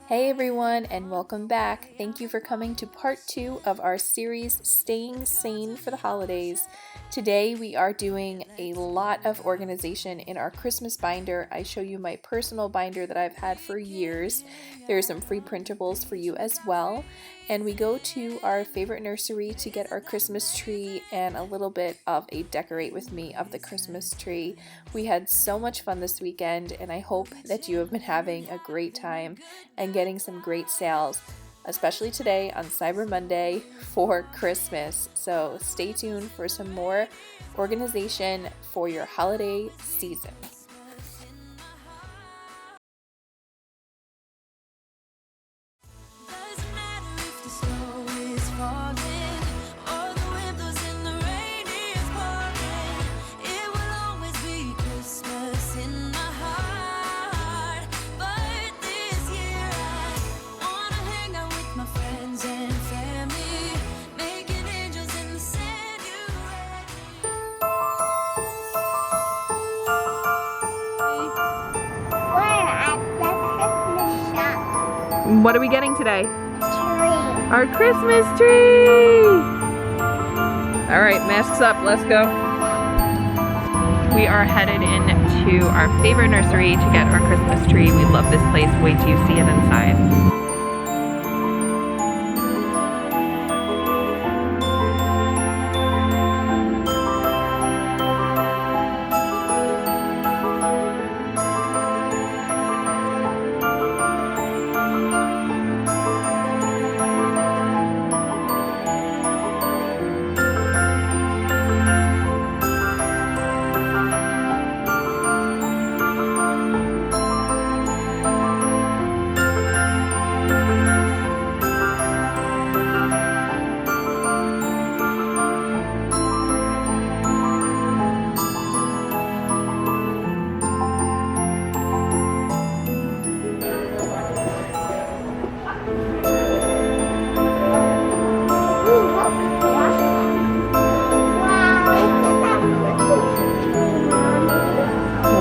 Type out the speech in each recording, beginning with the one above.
Hey everyone, and welcome back. Thank you for coming to part 2 of our series, Staying Sane for the Holidays. Today we are doing a lot of organization in our Christmas binder. I show you my personal binder that I've had for years. There are some free printables for you as well. And we go to our favorite nursery to get our Christmas tree and a little bit of a decorate with me of the Christmas tree. We had so much fun this weekend, and I hope that you have been having a great time and getting some great sales, especially today on Cyber Monday for Christmas. So stay tuned for some more organization for your holiday season. What are we getting today? Tree. Our Christmas tree! Alright, masks up, let's go. We are headed into our favorite nursery to get our Christmas tree. We love this place. Wait till you see it inside.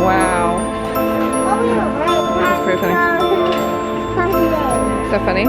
Wow. That's pretty funny. Is that funny?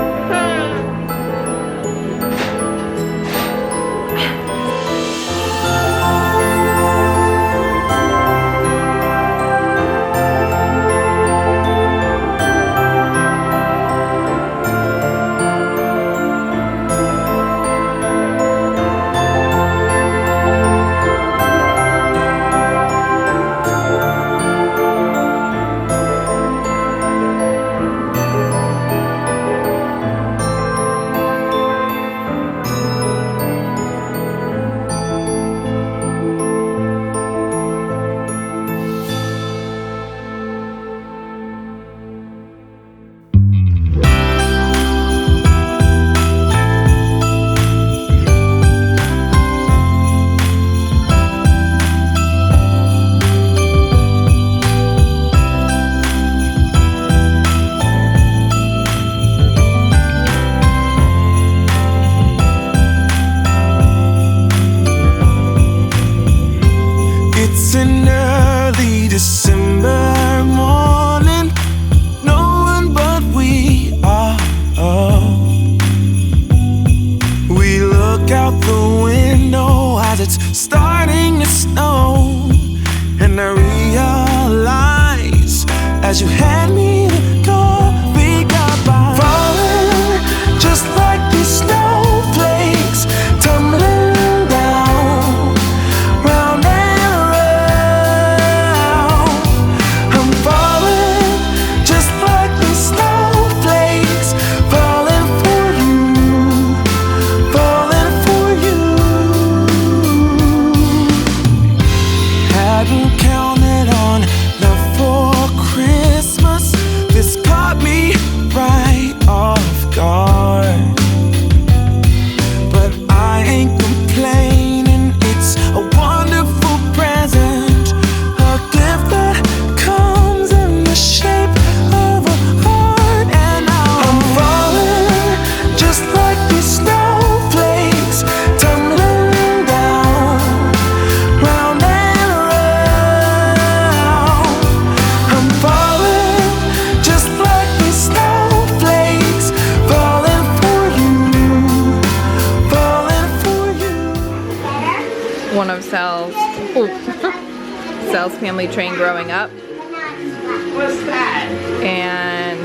Sal's family train growing up. What's that? And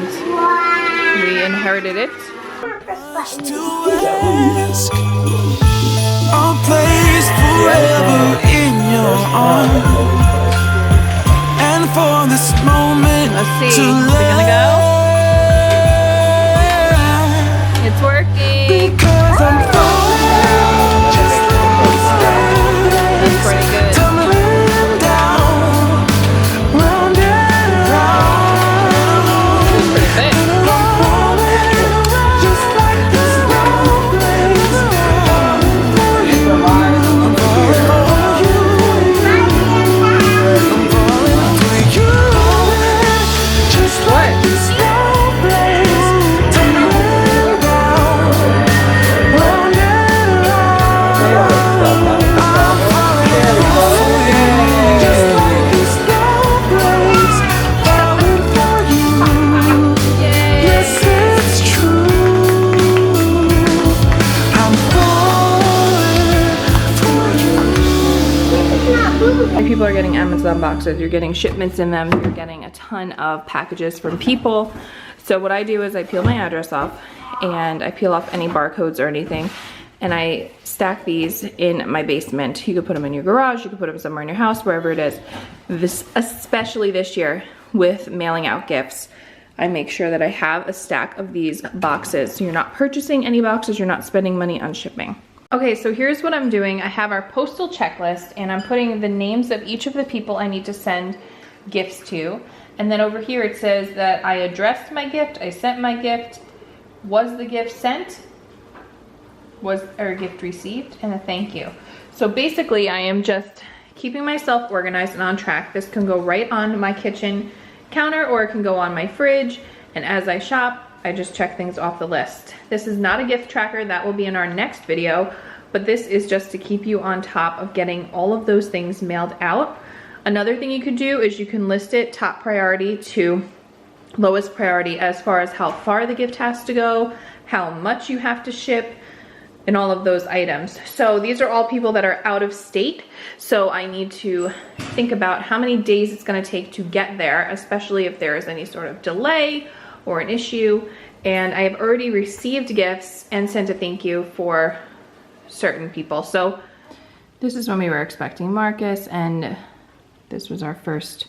we inherited it. I'll place forever in your arms, and for this moment Let's see, to is it gonna go? It's working. because I'm falling just like That's pretty good. tumbling down, round and round. It's pretty thick. I'm falling just like the snowflakes, falling for you. I'm falling for you. I'm falling for you. Just like the snowflakes, tumbling down, round and round. I'm falling for you. Just like the snowflakes, falling for you. Yes, it's true. I'm falling for you. People are getting Amazon boxes, you're getting shipments in them, you're getting a ton of packages from people. So what I do is I peel my address off and I peel off any barcodes or anything, and I stack these in my basement. You could put them in your garage, you could put them somewhere in your house, wherever it is. Especially this year with mailing out gifts, I make sure that I have a stack of these boxes. So you're not purchasing any boxes, you're not spending money on shipping. Okay, so here's what I'm doing. I have our postal checklist and I'm putting the names of each of the people I need to send gifts to. And then over here it says that I addressed my gift, I sent my gift, was the gift sent, was a gift received, and a thank you. So basically I am just keeping myself organized and on track. This can go right on my kitchen counter or it can go on my fridge. And as I shop, I just check things off the list. This is not a gift tracker, that will be in our next video, but this is just to keep you on top of getting all of those things mailed out. Another thing you could do is you can list it top priority to lowest priority as far as how far the gift has to go, how much you have to ship, and all of those items. So these are all people that are out of state, so I need to think about how many days it's gonna take to get there, especially if there is any sort of delay or an issue. And I have already received gifts and sent a thank you for certain people. So this is when we were expecting Marcus, and this was our first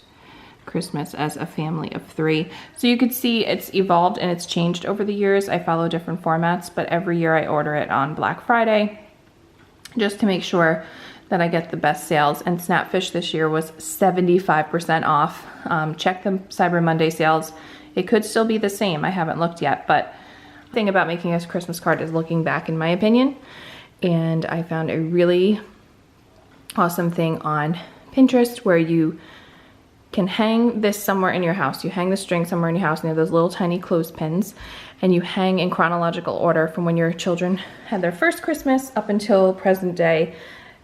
Christmas as a family of 3. So you could see it's evolved and it's changed over the years. I follow different formats, but every year I order it on Black Friday just to make sure that I get the best sales. And Snapfish this year was 75% off. Check the Cyber Monday sales. It could still be the same, I haven't looked yet, but the thing about making a Christmas card is looking back, in my opinion. And I found a really awesome thing on Pinterest where you can hang this somewhere in your house. You hang the string somewhere in your house and you have those little tiny clothespins, and you hang in chronological order from when your children had their first Christmas up until present day.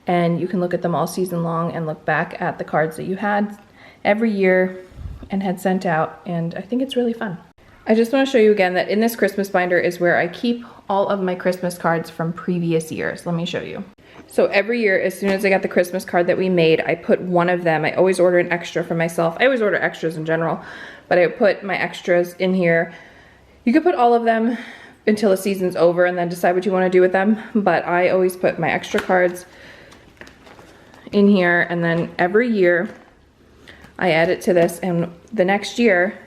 And you can look at them all season long and look back at the cards that you had every year and had sent out, and I think it's really fun. I just want to show you again that in this Christmas binder is where I keep all of my Christmas cards from previous years. Let me show you. So every year, as soon as I got the Christmas card that we made, I put one of them. I always order an extra for myself. I always order extras in general, but I put my extras in here. You could put all of them until the season's over and then decide what you want to do with them, but I always put my extra cards in here, and then every year I add it to this, and the next year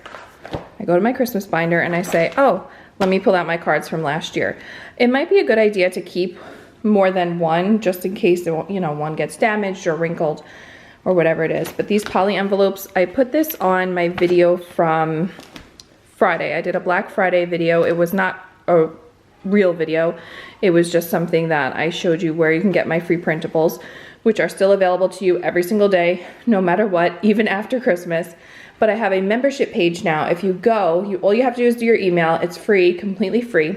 I go to my Christmas binder and I say, oh, let me pull out my cards from last year. It might be a good idea to keep more than one, just in case, you know, one gets damaged or wrinkled or whatever it is. But these poly envelopes, I put this on my video from Friday. I did a Black Friday video. It was not a real video. It was just something that I showed you where you can get my free printables, which are still available to you every single day, no matter what, even after Christmas. But I have a membership page now. If you go, all you have to do is do your email. It's free, completely free.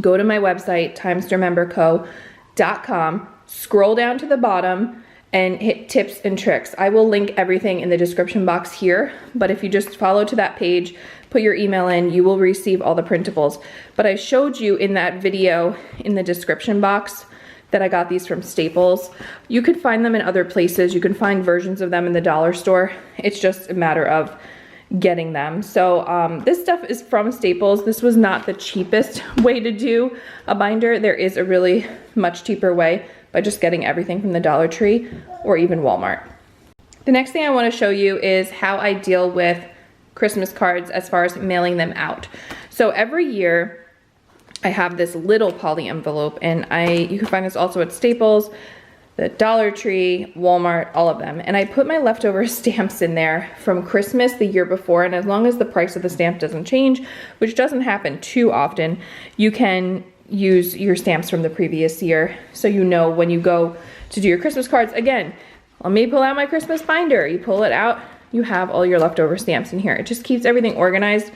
Go to my website, timestormemberco.com, scroll down to the bottom and hit tips and tricks. I will link everything in the description box here, but if you just follow to that page, put your email in, you will receive all the printables. But I showed you in that video in the description box that I got these from Staples. You could find them in other places. You can find versions of them in the dollar store. It's just a matter of getting them. So this stuff is from Staples. This was not the cheapest way to do a binder. There is a really much cheaper way by just getting everything from the Dollar Tree or even Walmart. The next thing I want to show you is how I deal with Christmas cards as far as mailing them out. So every year I have this little poly envelope, and you can find this also at Staples, the Dollar Tree, Walmart, all of them. And I put my leftover stamps in there from Christmas the year before, and as long as the price of the stamp doesn't change, which doesn't happen too often, you can use your stamps from the previous year, so you know when you go to do your Christmas cards. Again, let me pull out my Christmas binder. You pull it out, you have all your leftover stamps in here. It just keeps everything organized.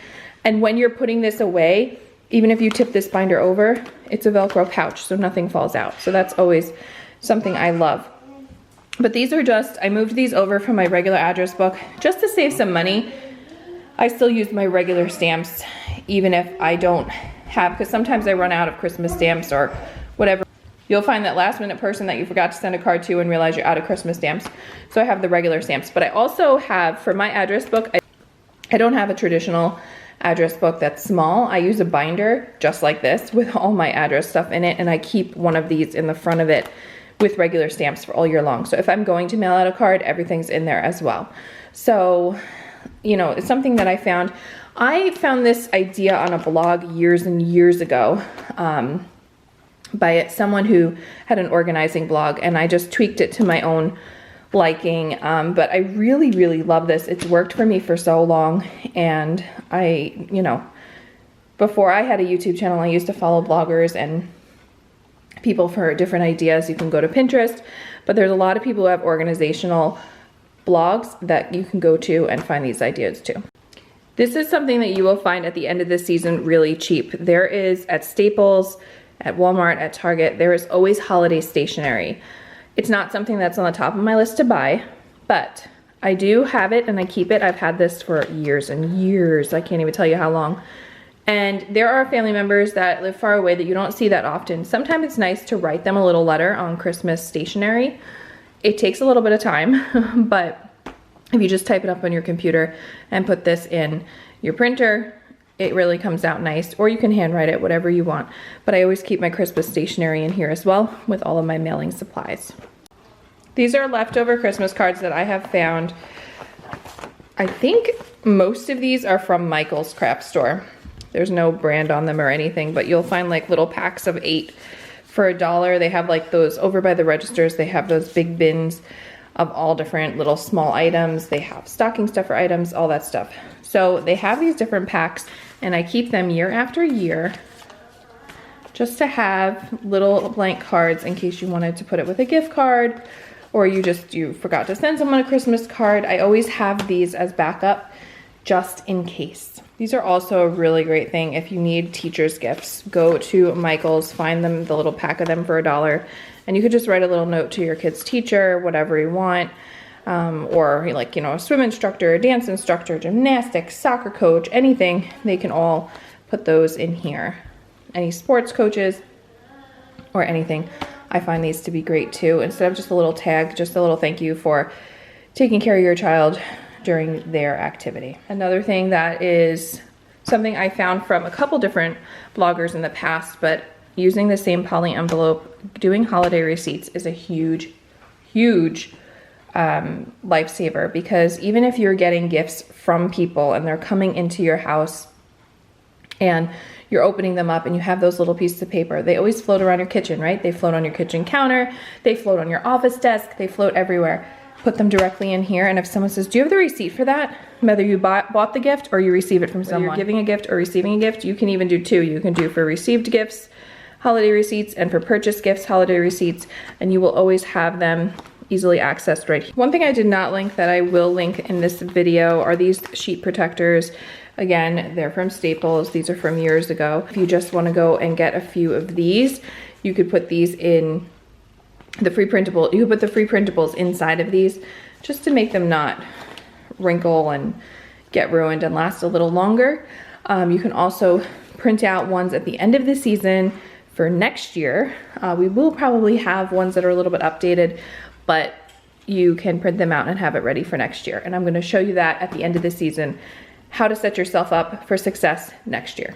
And when you're putting this away, even if you tip this binder over, it's a Velcro pouch, so nothing falls out. So that's always something I love. But these are just, I moved these over from my regular address book just to save some money. I still use my regular stamps, even if I don't have, because sometimes I run out of Christmas stamps or whatever. You'll find that last minute person that you forgot to send a card to and realize you're out of Christmas stamps. So I have the regular stamps, but I also have, for my address book, I don't have a traditional address book that's small. I use a binder just like this with all my address stuff in it, and I keep one of these in the front of it with regular stamps for all year long. So if I'm going to mail out a card, everything's in there as well. So, you know, it's something that I found. I found this idea on a blog years and years ago by someone who had an organizing blog, and I just tweaked it to my own liking. But I really, really love this. It's worked for me for so long, and you know, before I had a YouTube channel, I used to follow bloggers and people for different ideas. You can go to Pinterest, but there's a lot of people who have organizational blogs that you can go to and find these ideas too. This is something that you will find at the end of the season really cheap. There is at Staples, at Walmart, at Target, there is always holiday stationery. It's not something that's on the top of my list to buy, but I do have it and I keep it. I've had this for years and years. I can't even tell you how long. And there are family members that live far away that you don't see that often. Sometimes it's nice to write them a little letter on Christmas stationery. It takes a little bit of time, but if you just type it up on your computer and put this in your printer, it really comes out nice. Or you can handwrite it, whatever you want. But I always keep my Christmas stationery in here as well with all of my mailing supplies. These are leftover Christmas cards that I have found. I think most of these are from Michael's craft store. There's no brand on them or anything, but you'll find like little packs of 8 for $1. They have like those over by the registers. They have those big bins of all different little small items. They have stocking stuffer items, all that stuff. So they have these different packs, and I keep them year after year just to have little blank cards in case you wanted to put it with a gift card, or you forgot to send someone a Christmas card. I always have these as backup just in case. These are also a really great thing if you need teacher's gifts. Go to Michael's, find them, the little pack of them for $1, and you could just write a little note to your kid's teacher, whatever you want, or like, you know, a swim instructor, a dance instructor, gymnastics, soccer coach, anything. They can all put those in here. Any sports coaches or anything. I find these to be great too. Instead of just a little tag, just a little thank you for taking care of your child during their activity. Another thing that is something I found from a couple different bloggers in the past, but using the same poly envelope, doing holiday receipts is a huge, huge lifesaver, because even if you're getting gifts from people and they're coming into your house and you're opening them up and you have those little pieces of paper, they always float around your kitchen, right? They float on your kitchen counter, they float on your office desk, they float everywhere. Put them directly in here, and if someone says, do you have the receipt for that? Whether you bought the gift or you receive it from someone. Whether you're giving a gift or receiving a gift, you can even do two. You can do for received gifts, holiday receipts, and for purchased gifts, holiday receipts, and you will always have them easily accessed right here. One thing I did not link that I will link in this video are these sheet protectors. Again, they're from Staples. These are from years ago. If you just want to go and get a few of these, you could put these in the free printable. You could put the free printables inside of these just to make them not wrinkle and get ruined and last a little longer. You can also print out ones at the end of the season for next year. We will probably have ones that are a little bit updated, but you can print them out and have it ready for next year. And I'm going to show you that at the end of the season, how to set yourself up for success next year.